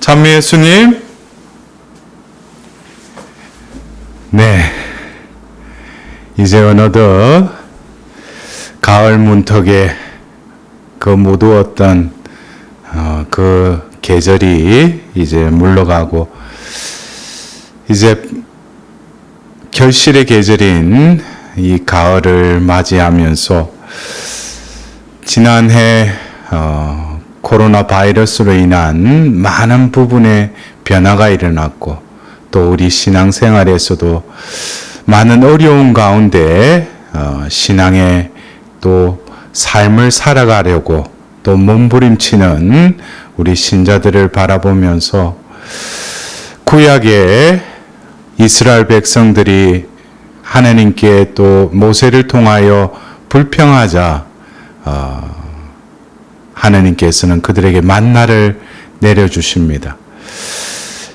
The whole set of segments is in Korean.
찬미 예수님. 네. 이제 어느덧 가을 문턱에 그 무더웠던 그 계절이 이제 물러가고 이제 결실의 계절인 이 가을을 맞이하면서 지난해 코로나 바이러스로 인한 많은 부분의 변화가 일어났고 또 우리 신앙생활에서도 많은 어려운 가운데 신앙의 또 삶을 살아가려고 또 몸부림치는 우리 신자들을 바라보면서 구약의 이스라엘 백성들이 하나님께 또 모세를 통하여 불평하자 하나님께서는 그들에게 만나를 내려주십니다.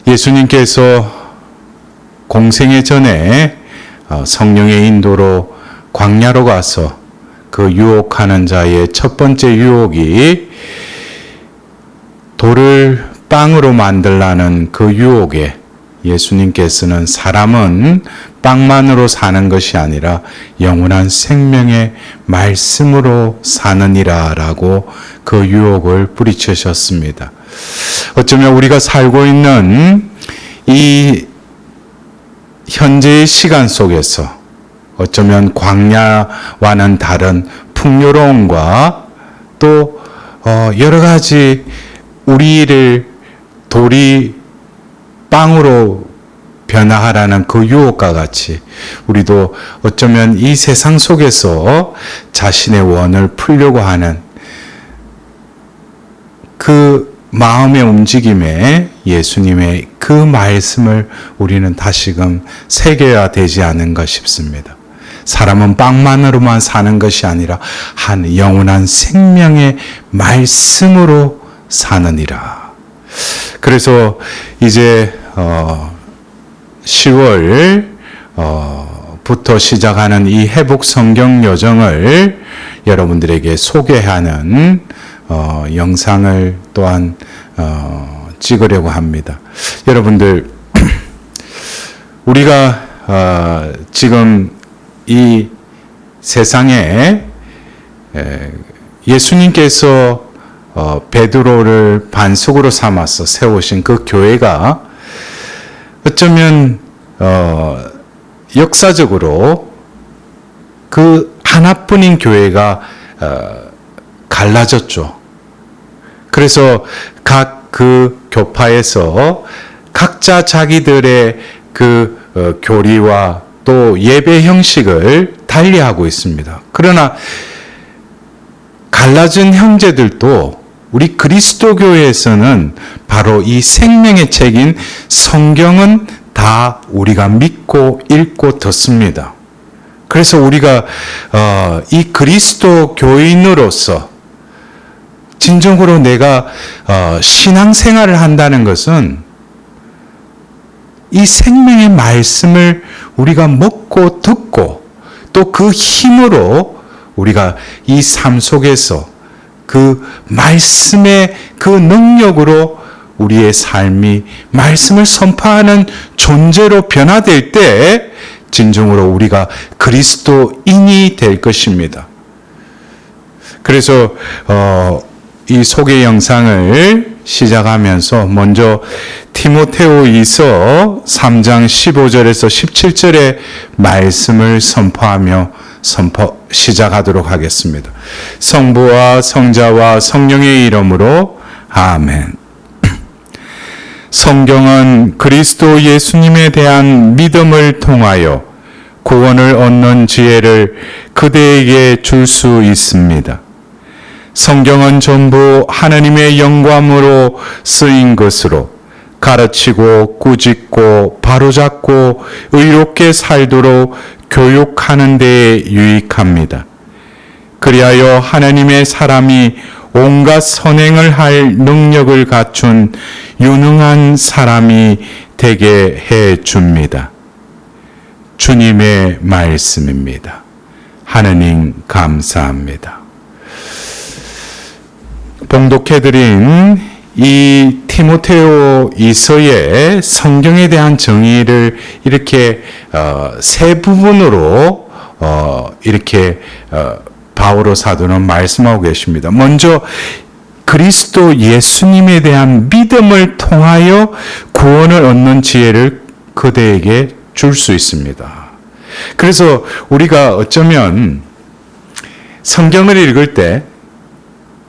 예수님께서 공생애 전에 성령의 인도로 광야로 가서 그 유혹하는 자의 첫 번째 유혹이 돌을 빵으로 만들라는 그 유혹에 예수님께서는 사람은 빵만으로 사는 것이 아니라 영원한 생명의 말씀으로 사느니라 라고 그 유혹을 뿌리치셨습니다. 어쩌면 우리가 살고 있는 이 현재의 시간 속에서 어쩌면 광야와는 다른 풍요로움과 또 여러 가지 우리를 돌이 빵으로 변화하라는 그 유혹과 같이 우리도 어쩌면 이 세상 속에서 자신의 원을 풀려고 하는 그 마음의 움직임에 예수님의 그 말씀을 우리는 다시금 새겨야 되지 않은가 싶습니다. 사람은 빵만으로만 사는 것이 아니라 한 영원한 생명의 말씀으로 사느니라. 그래서 이제 10월 부터 시작하는 이 회복 성경 여정을 여러분들에게 소개하는 영상을 또한 찍으려고 합니다. 여러분들 우리가 지금 이 세상에 예수님께서 베드로를 반석으로 삼아서 세우신 그 교회가 어쩌면 역사적으로 그 하나뿐인 교회가 갈라졌죠. 그래서 각 그 교파에서 각자 자기들의 그 교리와 또 예배 형식을 달리하고 있습니다. 그러나 갈라진 형제들도 우리 그리스도교회에서는 바로 이 생명의 책인 성경은 다 우리가 믿고 읽고 듣습니다. 그래서 우리가 이 그리스도 교인으로서 진정으로 내가 신앙생활을 한다는 것은 이 생명의 말씀을 우리가 먹고 듣고 또 그 힘으로 우리가 이 삶 속에서 그 말씀의 그 능력으로 우리의 삶이 말씀을 선포하는 존재로 변화될 때 진정으로 우리가 그리스도인이 될 것입니다. 그래서 이 소개 영상을 시작하면서 먼저 디모데후서 3장 15절에서 17절의 말씀을 선포하며 시작하도록 하겠습니다. 성부와 성자와 성령의 이름으로 아멘. 성경은 그리스도 예수님에 대한 믿음을 통하여 구원을 얻는 지혜를 그대에게 줄 수 있습니다. 성경은 전부 하나님의 영감으로 쓰인 것으로 가르치고 꾸짖고 바로잡고 의롭게 살도록 교육하는 데 유익합니다. 그리하여 하나님의 사람이 온갖 선행을 할 능력을 갖춘 유능한 사람이 되게 해 줍니다. 주님의 말씀입니다. 하느님 감사합니다. 봉독해드린 이 티모테오 이서의 성경에 대한 정의를 이렇게 세 부분으로 이렇게 바오로 사도는 말씀하고 계십니다. 먼저 그리스도 예수님에 대한 믿음을 통하여 구원을 얻는 지혜를 그대에게 줄 수 있습니다. 그래서 우리가 어쩌면 성경을 읽을 때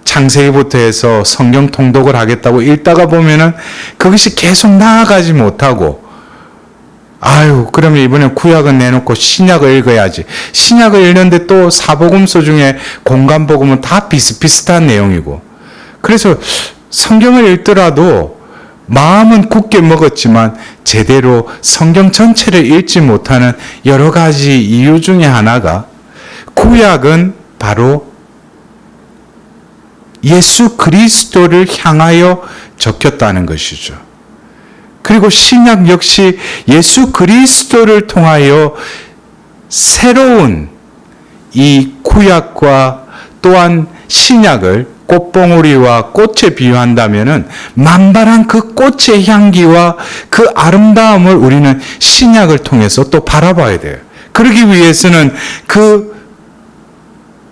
창세기부터 해서 성경 통독을 하겠다고 읽다가 보면은 그것이 계속 나아가지 못하고, 그러면 이번에 구약은 내놓고 신약을 읽어야지. 신약을 읽는데 또 사복음서 중에 공간복음은 다 비슷비슷한 내용이고, 그래서 성경을 읽더라도 마음은 굳게 먹었지만 제대로 성경 전체를 읽지 못하는 여러 가지 이유 중에 하나가, 구약은 바로 예수 그리스도를 향하여 적혔다는 것이죠. 그리고 신약 역시 예수 그리스도를 통하여 새로운 이 구약과 또한 신약을 꽃봉오리와 꽃에 비유한다면은 만발한 그 꽃의 향기와 그 아름다움을 우리는 신약을 통해서 또 바라봐야 돼요. 그러기 위해서는 그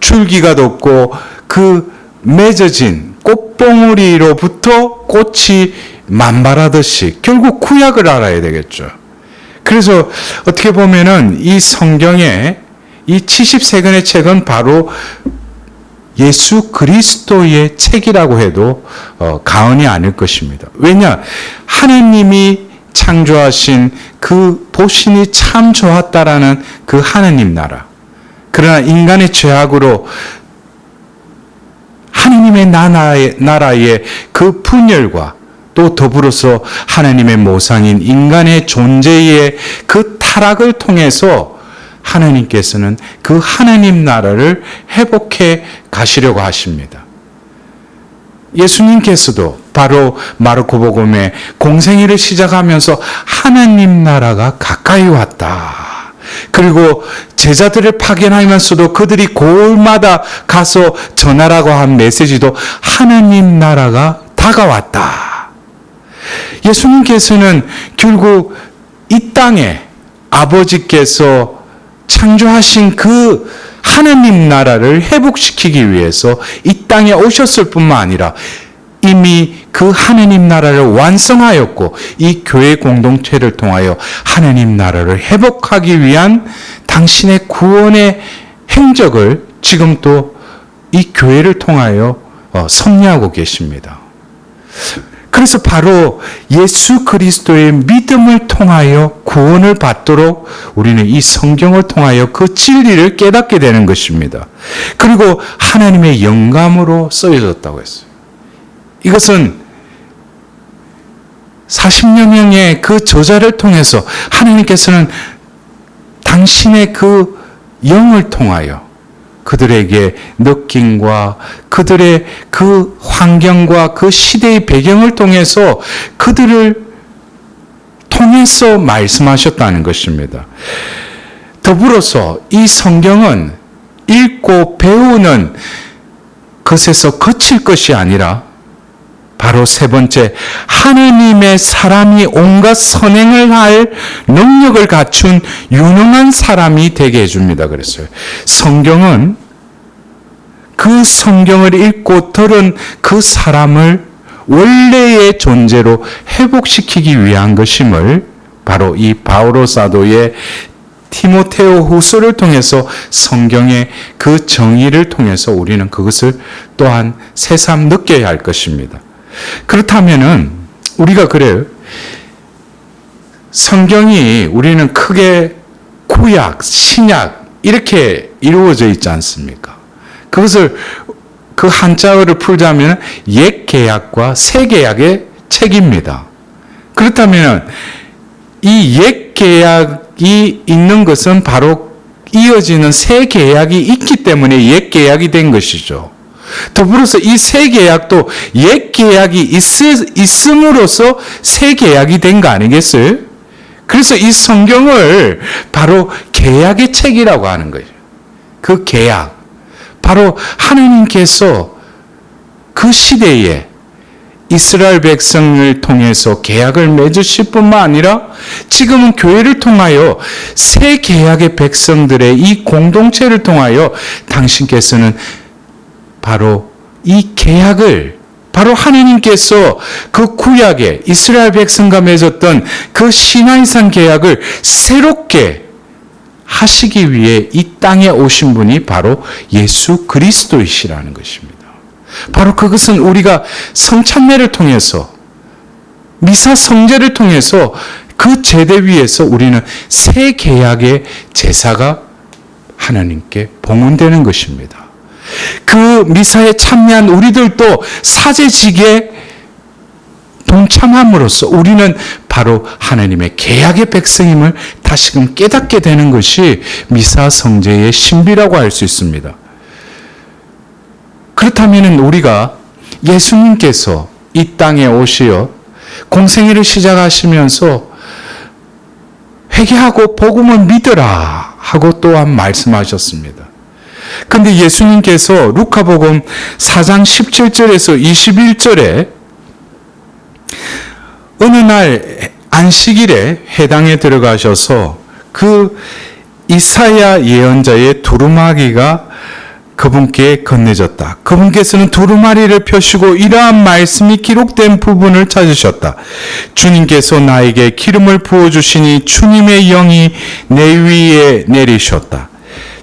줄기가 돋고 그 맺어진 꽃봉오리로부터 꽃이 만발하듯이 결국 구약을 알아야 되겠죠. 그래서 어떻게 보면은 이 성경의 이 70세권의 책은 바로 예수 그리스도의 책이라고 해도 과언이 아닐 것입니다. 왜냐? 하나님이 창조하신 그 도신이 참 좋았다라는 그 하나님 나라. 그러나 인간의 죄악으로 하나님의 나라의 그 분열과 또 더불어서 하나님의 모상인 인간의 존재의 그 타락을 통해서 하나님께서는 그 하나님 나라를 회복해 가시려고 하십니다. 예수님께서도 바로 마르코복음의 공생애를 시작하면서 하나님 나라가 가까이 왔다. 그리고 제자들을 파견하면서도 그들이 고을마다 가서 전하라고 한 메시지도 하나님 나라가 다가왔다. 예수님께서는 결국 이 땅에 아버지께서 창조하신 그 하나님 나라를 회복시키기 위해서 이 땅에 오셨을 뿐만 아니라 이미 그 하나님 나라를 완성하였고 이 교회 공동체를 통하여 하나님 나라를 회복하기 위한 당신의 구원의 행적을 지금 또 이 교회를 통하여 섭리하고 계십니다. 그래서 바로 예수 그리스도의 믿음을 통하여 구원을 받도록 우리는 이 성경을 통하여 그 진리를 깨닫게 되는 것입니다. 그리고 하나님의 영감으로 쓰여졌다고 했어요. 이것은 40여 명의 그 저자를 통해서 하나님께서는 당신의 그 영을 통하여 그들에게 느낌과 그들의 그 환경과 그 시대의 배경을 통해서 그들을 통해서 말씀하셨다는 것입니다. 더불어서 이 성경은 읽고 배우는 것에서 그칠 것이 아니라 바로 세 번째, 하나님의 사람이 온갖 선행을 할 능력을 갖춘 유능한 사람이 되게 해줍니다. 그랬어요. 성경은 그 성경을 읽고 들은 그 사람을 원래의 존재로 회복시키기 위한 것임을 바로 이 바오로 사도의 티모테오 후서를 통해서 성경의 그 정의를 통해서 우리는 그것을 또한 새삼 느껴야 할 것입니다. 그렇다면은 우리가 그래요. 성경이 우리는 크게 구약, 신약 이렇게 이루어져 있지 않습니까? 그것을 그 한자어를 풀자면 옛 계약과 새 계약의 책입니다. 그렇다면 이 옛 계약이 있는 것은 바로 이어지는 새 계약이 있기 때문에 옛 계약이 된 것이죠. 더불어서 이 새 계약도 옛 계약이 있음으로써 새 계약이 된 거 아니겠어요? 그래서 이 성경을 바로 계약의 책이라고 하는 거예요. 그 계약. 바로 하나님께서 그 시대에 이스라엘 백성을 통해서 계약을 맺으실 뿐만 아니라 지금은 교회를 통하여 새 계약의 백성들의 이 공동체를 통하여 당신께서는 바로 이 계약을, 바로 하나님께서 그 구약에 이스라엘 백성과 맺었던 그 시나이산 계약을 새롭게 하시기 위해 이 땅에 오신 분이 바로 예수 그리스도이시라는 것입니다. 바로 그것은 우리가 성찬례를 통해서, 미사 성제를 통해서 그 제대 위에서 우리는 새 계약의 제사가 하나님께 봉헌되는 것입니다. 그 미사에 참여한 우리들도 사제직에 동참함으로써 우리는 바로 하나님의 계약의 백성임을 다시금 깨닫게 되는 것이 미사 성제의 신비라고 할 수 있습니다. 그렇다면 우리가 예수님께서 이 땅에 오시어 공생애를 시작하시면서 회개하고 복음을 믿으라 하고 또한 말씀하셨습니다. 그런데 예수님께서 루카복음 4장 17절에서 21절에 어느 날 안식일에 회당에 들어가셔서 그 이사야 예언자의 두루마기가 그분께 건네졌다. 그분께서는 두루마리를 펴시고 이러한 말씀이 기록된 부분을 찾으셨다. 주님께서 나에게 기름을 부어주시니 주님의 영이 내 위에 내리셨다.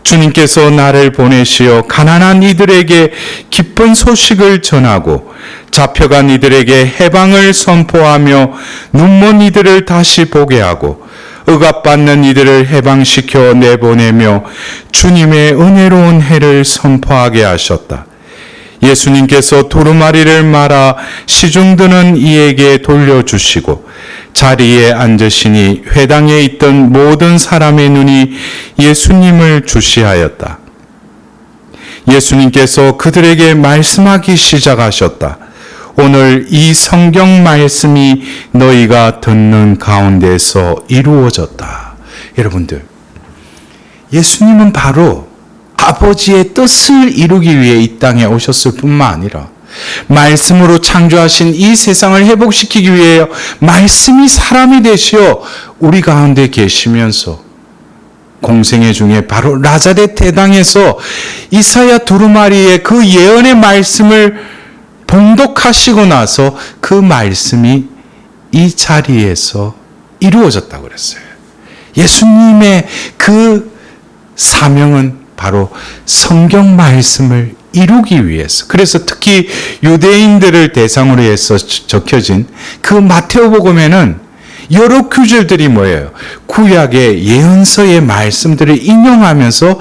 주님께서 나를 보내시어 가난한 이들에게 기쁜 소식을 전하고 잡혀간 이들에게 해방을 선포하며 눈먼 이들을 다시 보게 하고 억압받는 이들을 해방시켜 내보내며 주님의 은혜로운 해를 선포하게 하셨다. 예수님께서 두루마리를 말아 시중드는 이에게 돌려주시고 자리에 앉으시니 회당에 있던 모든 사람의 눈이 예수님을 주시하였다. 예수님께서 그들에게 말씀하기 시작하셨다. 오늘 이 성경 말씀이 너희가 듣는 가운데서 이루어졌다. 여러분들, 예수님은 바로 아버지의 뜻을 이루기 위해 이 땅에 오셨을 뿐만 아니라 말씀으로 창조하신 이 세상을 회복시키기 위해 말씀이 사람이 되시어 우리 가운데 계시면서 공생애 중에 바로 나자렛 대당에서 이사야 두루마리의 그 예언의 말씀을 봉독하시고 나서 그 말씀이 이 자리에서 이루어졌다고 그랬어요. 예수님의 그 사명은 바로 성경 말씀을 이루기 위해서, 그래서 특히 유대인들을 대상으로 해서 적혀진 그 마태오복음에는 여러 구절들이 뭐예요? 구약의 예언서의 말씀들을 인용하면서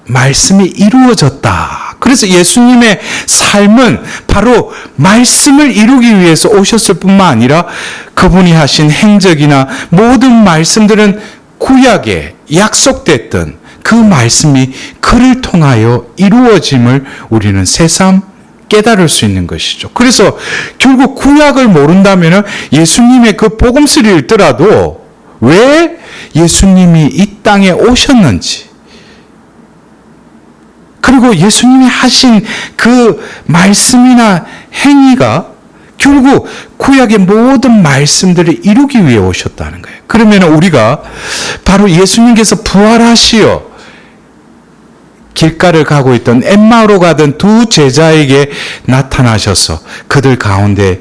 말씀이 이루어졌다. 그래서 예수님의 삶은 바로 말씀을 이루기 위해서 오셨을 뿐만 아니라 그분이 하신 행적이나 모든 말씀들은 구약에 약속됐던 그 말씀이 그를 통하여 이루어짐을 우리는 새삼 깨달을 수 있는 것이죠. 그래서 결국 구약을 모른다면 예수님의 그 복음서를 읽더라도 왜 예수님이 이 땅에 오셨는지, 그리고 예수님이 하신 그 말씀이나 행위가 결국 구약의 모든 말씀들을 이루기 위해 오셨다는 거예요. 그러면 우리가 바로 예수님께서 부활하시어 길가를 가고 있던 엠마오로 가던 두 제자에게 나타나셔서 그들 가운데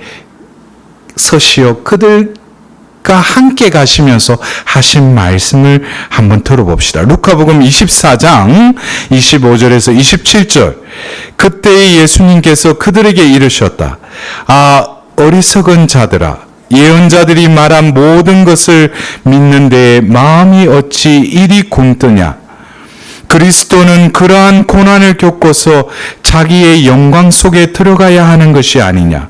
서시어 그들과 함께 가시면서 하신 말씀을 한번 들어봅시다. 루카복음 24장 25절에서 27절. 그때 예수님께서 그들에게 이르셨다. 아, 어리석은 자들아, 예언자들이 말한 모든 것을 믿는 데에 마음이 어찌 이리 굼뜨냐. 그리스도는 그러한 고난을 겪고서 자기의 영광 속에 들어가야 하는 것이 아니냐.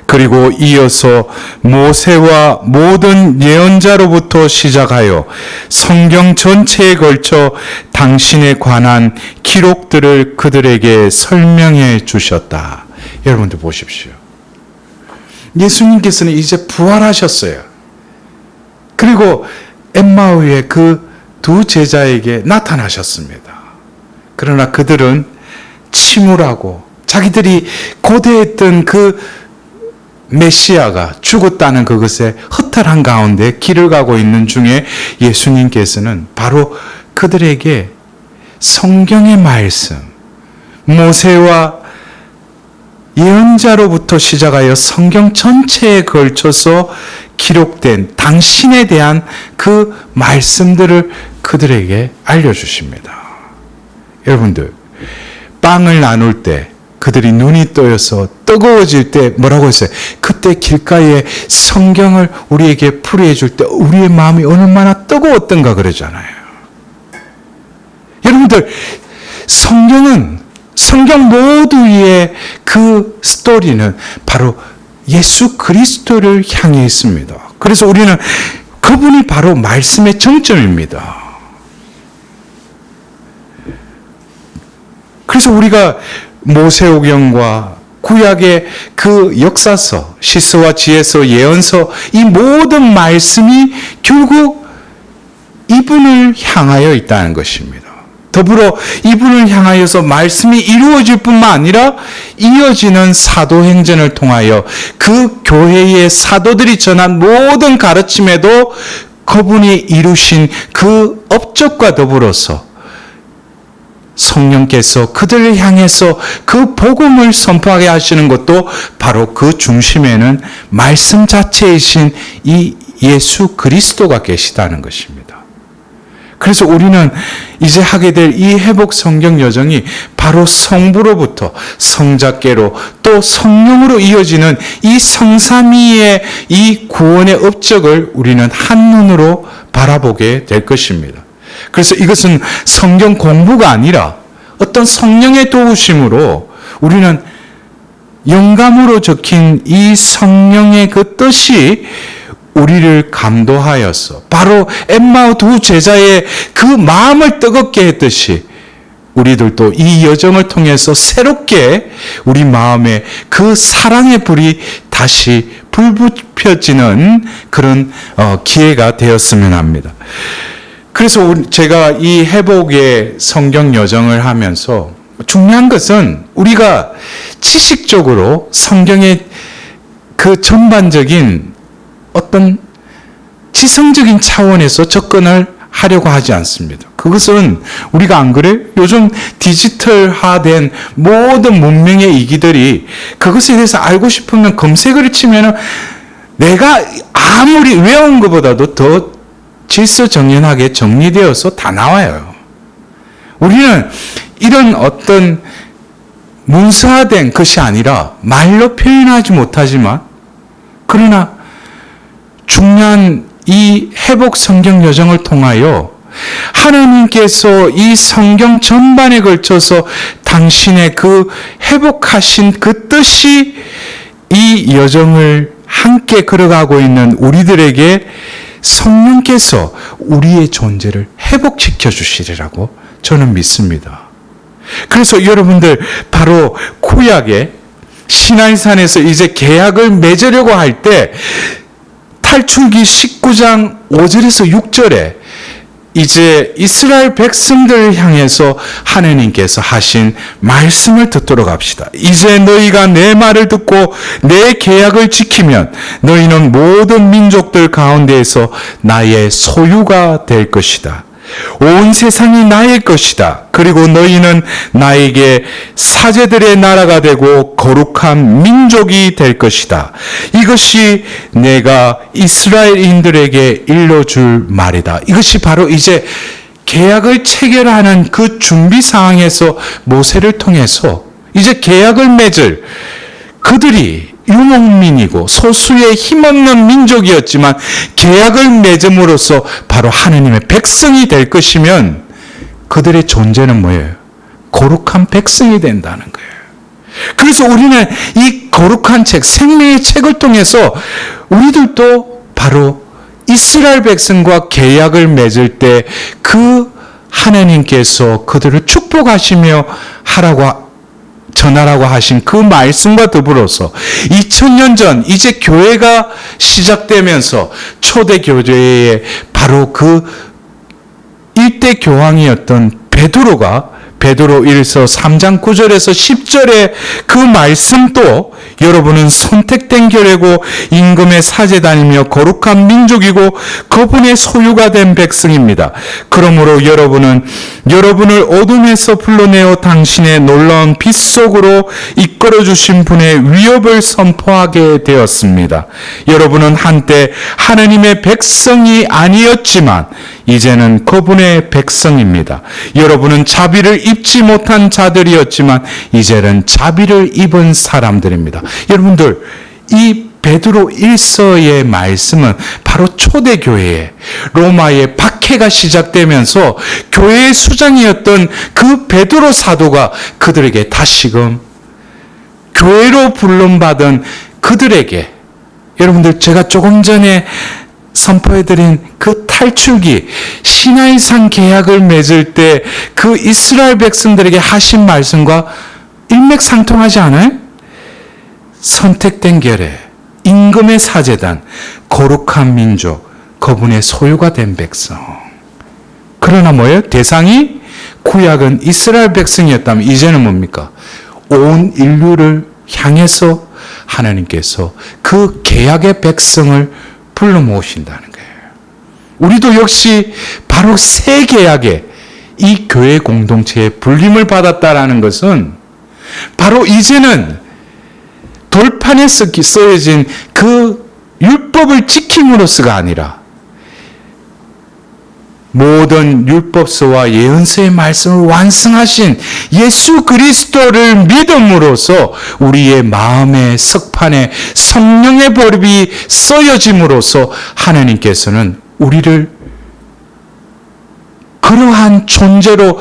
그리고 이어서 모세와 모든 예언자로부터 시작하여 성경 전체에 걸쳐 당신에 관한 기록들을 그들에게 설명해 주셨다. 여러분들 보십시오. 예수님께서는 이제 부활하셨어요. 그리고 엠마오의 그 두 제자에게 나타나셨습니다. 그러나 그들은 침울하고 자기들이 고대했던 그 메시아가 죽었다는 그것에 허탈한 가운데 길을 가고 있는 중에 예수님께서는 바로 그들에게 성경의 말씀, 모세와 예언자로부터 시작하여 성경 전체에 걸쳐서 기록된 당신에 대한 그 말씀들을 그들에게 알려주십니다. 여러분들, 빵을 나눌 때 그들이 눈이 떠여서 뜨거워질 때 뭐라고 했어요? 그때 길가에 성경을 우리에게 풀이해 줄 때 우리의 마음이 얼마나 뜨거웠던가 그러잖아요. 여러분들, 성경 모두의 그 스토리는 바로 예수 그리스도를 향해 있습니다. 그래서 우리는 그분이 바로 말씀의 정점입니다. 그래서 우리가 모세오경과 구약의 그 역사서, 시서와 지혜서, 예언서, 이 모든 말씀이 결국 이분을 향하여 있다는 것입니다. 더불어 이분을 향하여서 말씀이 이루어질 뿐만 아니라 이어지는 사도행전을 통하여 그 교회의 사도들이 전한 모든 가르침에도 그분이 이루신 그 업적과 더불어서 성령께서 그들을 향해서 그 복음을 선포하게 하시는 것도 바로 그 중심에는 말씀 자체이신 이 예수 그리스도가 계시다는 것입니다. 그래서 우리는 이제 하게 될 이 회복 성경 여정이 바로 성부로부터 성자께로 또 성령으로 이어지는 이 성삼위의 이 구원의 업적을 우리는 한눈으로 바라보게 될 것입니다. 그래서 이것은 성경 공부가 아니라 어떤 성령의 도우심으로 우리는 영감으로 적힌 이 성령의 그 뜻이 우리를 감도하여서 바로 엠마오 두 제자의 그 마음을 뜨겁게 했듯이 우리들도 이 여정을 통해서 새롭게 우리 마음에 그 사랑의 불이 다시 불붙여지는 그런 기회가 되었으면 합니다. 그래서 제가 이 회복의 성경 여정을 하면서 중요한 것은 우리가 지식적으로 성경의 그 전반적인 어떤 지성적인 차원에서 접근을 하려고 하지 않습니다. 그것은 우리가 안 그래요? 요즘 디지털화된 모든 문명의 이기들이 그것에 대해서 알고 싶으면 검색을 치면은 내가 아무리 외운 것보다도 더 질서정연하게 정리되어서 다 나와요. 우리는 이런 어떤 문서화된 것이 아니라 말로 표현하지 못하지만 그러나 중요한 이 회복 성경 여정을 통하여 하나님께서 이 성경 전반에 걸쳐서 당신의 그 회복하신 그 뜻이 이 여정을 함께 걸어가고 있는 우리들에게 성령께서 우리의 존재를 회복시켜 주시리라고 저는 믿습니다. 그래서 여러분들 바로 구약의 시나이산에서 이제 계약을 맺으려고 할 때 탈출기 19장 5절에서 6절에 이제 이스라엘 백성들을 향해서 하나님께서 하신 말씀을 듣도록 합시다. 이제 너희가 내 말을 듣고 내 계약을 지키면 너희는 모든 민족들 가운데에서 나의 소유가 될 것이다. 온 세상이 나의 것이다. 그리고 너희는 나에게 사제들의 나라가 되고 거룩한 민족이 될 것이다. 이것이 내가 이스라엘인들에게 일러줄 말이다. 이것이 바로 이제 계약을 체결하는 그 준비 상황에서 모세를 통해서 이제 계약을 맺을 그들이 유목민이고 소수의 힘없는 민족이었지만 계약을 맺음으로써 바로 하느님의 백성이 될 것이면 그들의 존재는 뭐예요? 거룩한 백성이 된다는 거예요. 그래서 우리는 이 거룩한 책, 생명의 책을 통해서 우리들도 바로 이스라엘 백성과 계약을 맺을 때 그 하나님께서 그들을 축복하시며 전하라고 하신 그 말씀과 더불어서 2000년 전 이제 교회가 시작되면서 초대 교회의 바로 그 일대 교황이었던 베드로가 베드로 1서 3장 9절에서 10절의 그 말씀도 여러분은 선택된 결례고 임금의 사제단이며 거룩한 민족이고 그분의 소유가 된 백성입니다. 그러므로 여러분은 여러분을 어둠에서 불러내어 당신의 놀라운 빛 속으로 이끌어 주신 분의 위협을 선포하게 되었습니다. 여러분은 한때 하느님의 백성이 아니었지만 이제는 그분의 백성입니다. 여러분은 자비를 입지 못한 자들이었지만 이제는 자비를 입은 사람들입니다. 여러분들, 이 베드로 1서의 말씀은 바로 초대교회에 로마의 박해가 시작되면서 교회의 수장이었던 그 베드로 사도가 그들에게 다시금 교회로 불론받은 그들에게, 여러분들, 제가 조금 전에 선포해드린 그 탈출기 시나이산 계약을 맺을 때 그 이스라엘 백성들에게 하신 말씀과 일맥상통하지 않아요? 선택된 결례, 임금의 사제단, 거룩한 민족, 그분의 소유가 된 백성. 그러나 뭐예요? 대상이 구약은 이스라엘 백성이었다면 이제는 뭡니까? 온 인류를 향해서 하나님께서 그 계약의 백성을 불러 모으신다는 거예요. 우리도 역시 바로 새 계약의 이 교회 공동체에 불림을 받았다라는 것은 바로 이제는 돌판에 쓰여진 그 율법을 지킴으로써가 아니라 모든 율법서와 예언서의 말씀을 완성하신 예수 그리스도를 믿음으로써 우리의 마음의 석판에 성령의 보립이 써여짐으로써 하나님께서는 우리를 그러한 존재로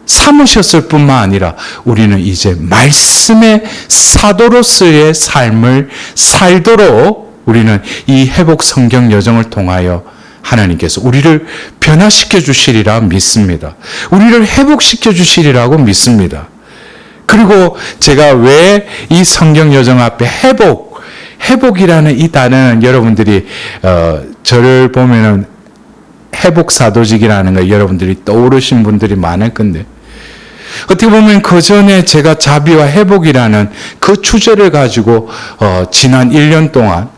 삼으셨을 뿐만 아니라 우리는 이제 말씀의 사도로서의 삶을 살도록 우리는 이 회복 성경 여정을 통하여 하나님께서 우리를 변화시켜 주시리라 믿습니다. 우리를 회복시켜 주시리라고 믿습니다. 그리고 제가 왜 이 성경 여정 앞에 회복이라는 이 단어는 여러분들이 저를 보면은 회복사도직이라는 거 여러분들이 떠오르신 분들이 많을 건데, 어떻게 보면 그 전에 제가 자비와 회복이라는 그 주제를 가지고 지난 1년 동안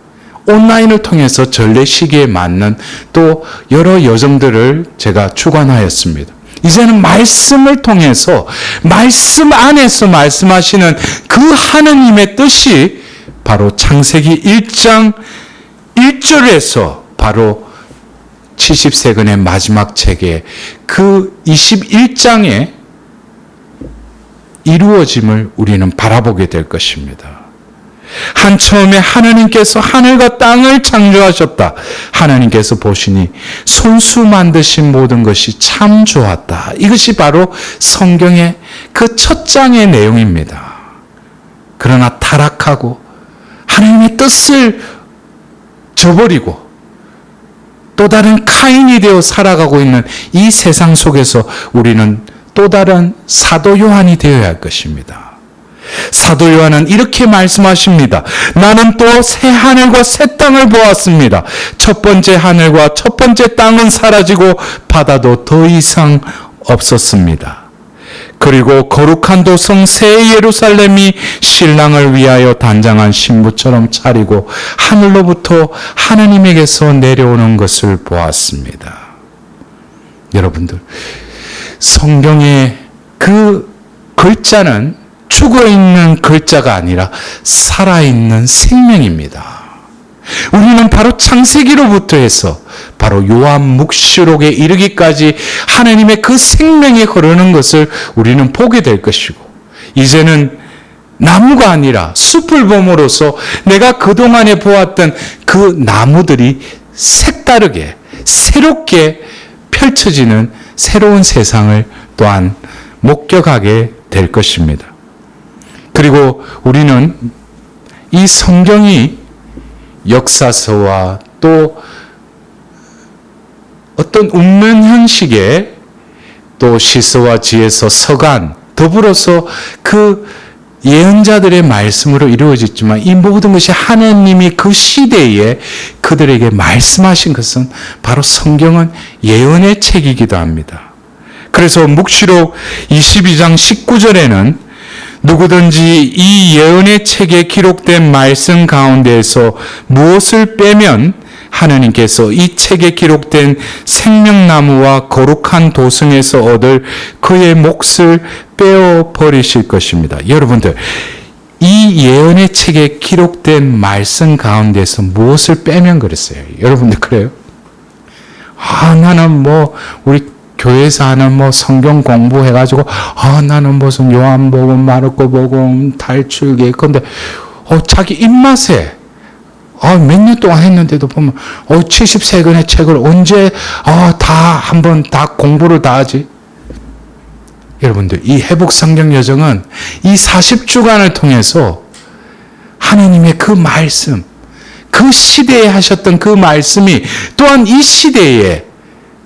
온라인을 통해서 전례 시기에 맞는 또 여러 여정들을 제가 주관하였습니다. 이제는 말씀을 통해서 말씀 안에서 말씀하시는 그 하느님의 뜻이 바로 창세기 1장 1절에서 바로 70세근의 마지막 책에 그 21장에 이루어짐을 우리는 바라보게 될 것입니다. 한처음에 하나님께서 하늘과 땅을 창조하셨다. 하나님께서 보시니 손수 만드신 모든 것이 참 좋았다. 이것이 바로 성경의 그 첫 장의 내용입니다. 그러나 타락하고 하나님의 뜻을 저버리고 또 다른 카인이 되어 살아가고 있는 이 세상 속에서 우리는 또 다른 사도 요한이 되어야 할 것입니다. 사도 요한은 이렇게 말씀하십니다. 나는 또 새 하늘과 새 땅을 보았습니다. 첫 번째 하늘과 첫 번째 땅은 사라지고 바다도 더 이상 없었습니다. 그리고 거룩한 도성 새 예루살렘이 신랑을 위하여 단장한 신부처럼 차리고 하늘로부터 하나님에게서 내려오는 것을 보았습니다. 여러분들, 성경의 그 글자는 죽어있는 글자가 아니라 살아있는 생명입니다. 우리는 바로 창세기로부터 해서 바로 요한묵시록에 이르기까지 하나님의 그 생명이 흐르는 것을 우리는 보게 될 것이고, 이제는 나무가 아니라 숲을 봄으로써 내가 그동안에 보았던 그 나무들이 색다르게 새롭게 펼쳐지는 새로운 세상을 또한 목격하게 될 것입니다. 그리고 우리는 이 성경이 역사서와 또 어떤 웃는 형식의 또 시서와 지혜서, 서간, 더불어서 그 예언자들의 말씀으로 이루어졌지만 이 모든 것이 하나님이 그 시대에 그들에게 말씀하신 것은 바로 성경은 예언의 책이기도 합니다. 그래서 묵시록 22장 19절에는 누구든지 이 예언의 책에 기록된 말씀 가운데에서 무엇을 빼면 하나님께서 이 책에 기록된 생명나무와 거룩한 도성에서 얻을 그의 몫을 빼어 버리실 것입니다. 여러분들, 이 예언의 책에 기록된 말씀 가운데서 무엇을 빼면 그랬어요? 여러분들 그래요? 나는 우리 교회에서 하는 성경 공부해가지고 나는 무슨 요한복음, 마르코복음, 탈출기, 근데 자기 입맛에 몇 년 동안 했는데도 보면 73권의 책을 언제 한번 다 공부를 다 하지? 여러분들, 이 회복 성경 여정은 이 40주간을 통해서 하나님의 그 말씀, 그 시대에 하셨던 그 말씀이 또한 이 시대에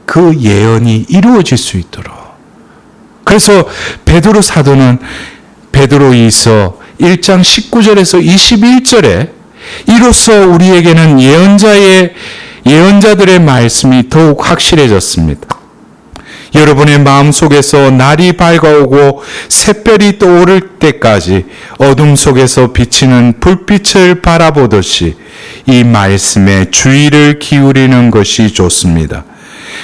그 예언이 이루어질 수 있도록. 그래서 베드로 사도는 베드로이서 1장 19절에서 21절에 이로써 우리에게는 예언자들의 말씀이 더욱 확실해졌습니다. 여러분의 마음속에서 날이 밝아오고 샛별이 떠오를 때까지 어둠 속에서 비치는 불빛을 바라보듯이 이 말씀에 주의를 기울이는 것이 좋습니다.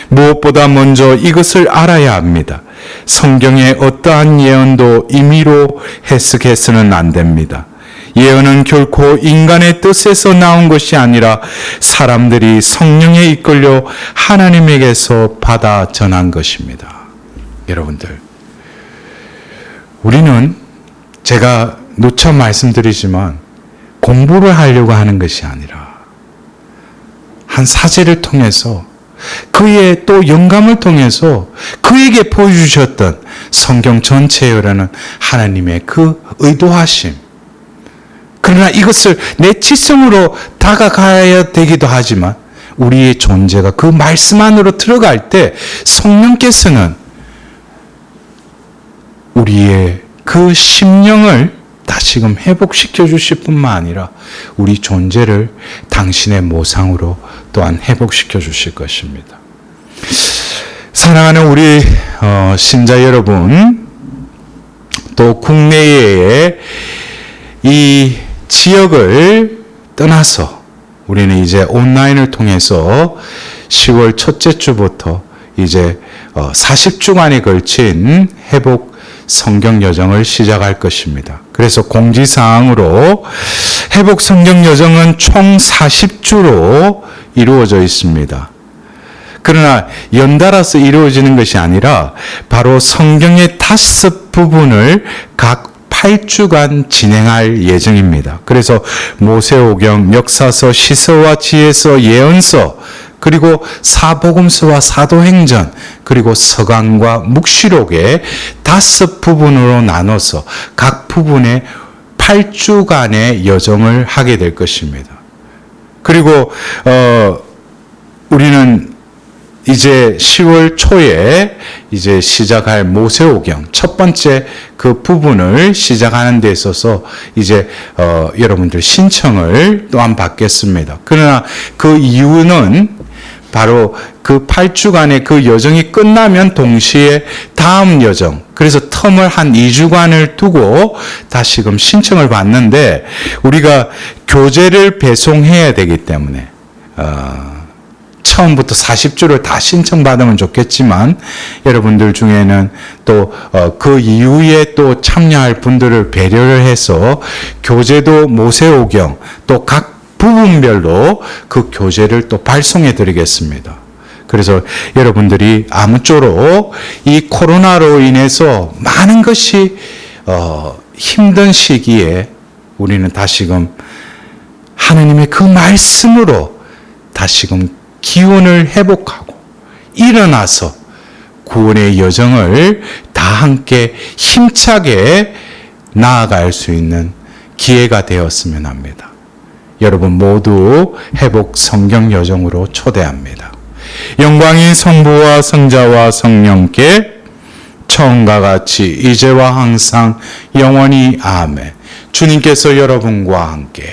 무엇보다 먼저 이것을 알아야 합니다. 성경의 어떠한 예언도 임의로 해석해서는 안 됩니다. 예언은 결코 인간의 뜻에서 나온 것이 아니라 사람들이 성령에 이끌려 하나님에게서 받아 전한 것입니다. 여러분들, 우리는 제가 누차 말씀드리지만 공부를 하려고 하는 것이 아니라 한 사제를 통해서 그의 또 영감을 통해서 그에게 보여주셨던 성경 전체에 흐르는 하나님의 그 의도하심, 그러나 이것을 내 지성으로 다가가야 되기도 하지만 우리의 존재가 그 말씀 안으로 들어갈 때 성령께서는 우리의 그 심령을 다시금 회복시켜 주실 뿐만 아니라 우리 존재를 당신의 모상으로 또한 회복시켜 주실 것입니다. 사랑하는 우리 신자 여러분, 또 국내외의 이 지역을 떠나서 우리는 이제 온라인을 통해서 10월 첫째 주부터 이제 40주간에 걸친 회복 성경 여정을 시작할 것입니다. 그래서 공지사항으로 회복 성경 여정은 총 40주로 이루어져 있습니다. 그러나 연달아서 이루어지는 것이 아니라 바로 성경의 5부분을 각 8주간 진행할 예정입니다. 그래서 모세오경, 역사서, 시서와 지혜서, 예언서, 그리고 사복음서와 사도행전, 그리고 서강과 묵시록의 5부분으로 나눠서 각 부분에 8주간의 여정을 하게 될 것입니다. 그리고 우리는 이제 10월 초에 이제 시작할 모세오경 첫 번째 그 부분을 시작하는 데 있어서 이제 여러분들 신청을 또한 받겠습니다. 그러나 그 이유는 바로 그 8주간의 그 여정이 끝나면 동시에 다음 여정, 그래서 텀을 한 2주간을 두고 다시금 신청을 받는데 우리가 교재를 배송해야 되기 때문에 처음부터 40주를 다 신청받으면 좋겠지만 여러분들 중에는 또 그 이후에 또 참여할 분들을 배려를 해서 교재도 모세오경 또 각 부분별로 그 교재를 또 발송해 드리겠습니다. 그래서 여러분들이 아무쪼록 이 코로나로 인해서 많은 것이 힘든 시기에 우리는 다시금 하나님의 그 말씀으로 다시금 기운을 회복하고 일어나서 구원의 여정을 다 함께 힘차게 나아갈 수 있는 기회가 되었으면 합니다. 여러분 모두 회복 성경 여정으로 초대합니다. 영광이 성부와 성자와 성령께 처음과 같이 이제와 항상 영원히 아멘. 주님께서 여러분과 함께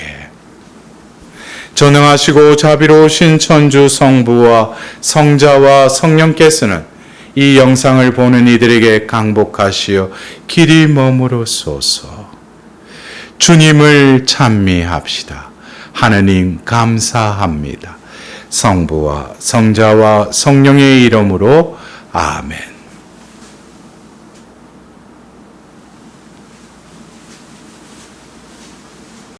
전능하시고 자비로우신 천주 성부와 성자와 성령께서는 이 영상을 보는 이들에게 강복하시어 길이 머무르소서. 주님을 찬미합시다. 하느님 감사합니다. 성부와 성자와 성령의 이름으로 아멘.